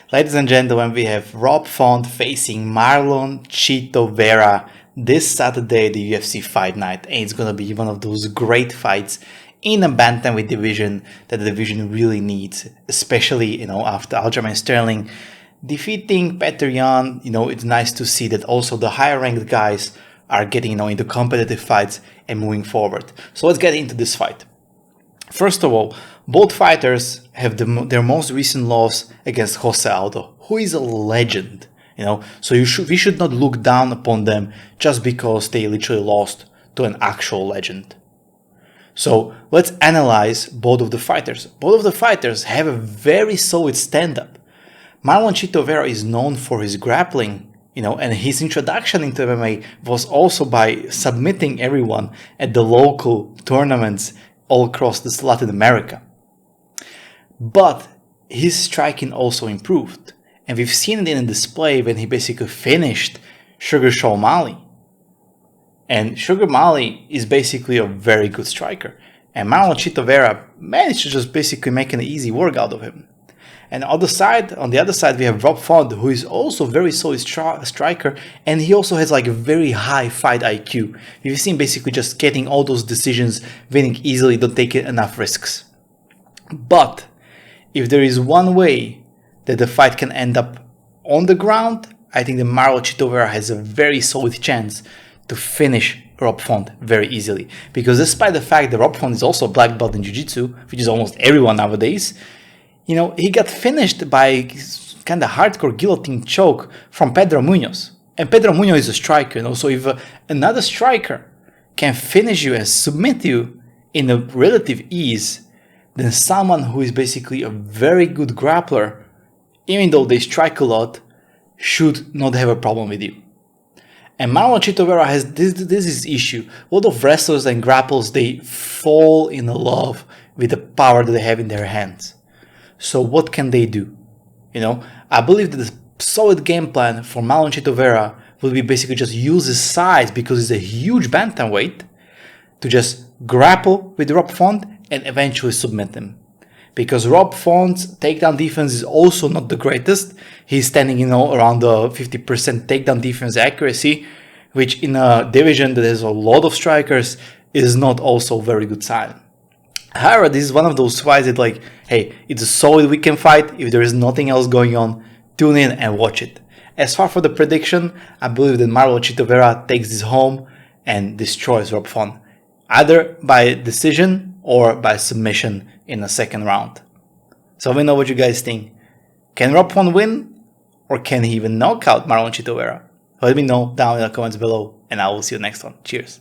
Ladies and gentlemen, we have Rob Font facing Marlon Chito Vera this Saturday, the UFC Fight Night, and it's gonna be one of those great fights in a bantamweight division that the division really needs, especially after Aljamain Sterling defeating Petr Yan. It's nice to see that also the higher ranked guys are getting into competitive fights and moving forward. So let's get into this fight. First of all, both fighters have their most recent loss against Jose Aldo, who is a legend. So we should not look down upon them just because they literally lost to an actual legend. So let's analyze both of the fighters. Both of the fighters have a very solid stand-up. Marlon Chito Vera is known for his grappling, and his introduction into MMA was also by submitting everyone at the local tournaments all across this Latin America. But his striking also improved, and we've seen it in a display when he basically finished Sugar Sean O'Malley. And Sugar Mali is basically a very good striker, and Marlon Chito Vera managed to just basically make an easy work out of him. And on the other side, we have Rob Font, who is also a very solid striker, and he also has a very high fight IQ. We've seen basically just getting all those decisions, winning easily, don't take enough risks. But if there is one way that the fight can end up on the ground, I think that Marlon Chito Vera has a very solid chance to finish Rob Font very easily. Because despite the fact that Rob Font is also a black belt in Jiu-Jitsu, which is almost everyone nowadays, he got finished by kind of hardcore guillotine choke from Pedro Munoz. And Pedro Munoz is a striker, so if another striker can finish you and submit you in a relative ease, then someone who is basically a very good grappler, even though they strike a lot, should not have a problem with you. And Marlon Chito Vera has this is issue. A lot of wrestlers and grapples, they fall in love with the power that they have in their hands. So what can they do? I believe that the solid game plan for Marlon Chito Vera will be basically just use his size, because he's a huge bantamweight, to just grapple with Rob Font and eventually submit him. Because Rob Font's takedown defense is also not the greatest. He's standing, around the 50% takedown defense accuracy, which in a division that has a lot of strikers is not also a very good sign. However, this is one of those fights that hey, it's a solid weekend fight. If there is nothing else going on, tune in and watch it. As far for the prediction, I believe that Marlon Chito Vera takes this home and destroys Rob Font, either by decision or by submission in the second round. So let me know what you guys think. Can Rob Font win, or can he even knock out Marlon Chito Vera? Let me know down in the comments below, and I will see you next one. Cheers.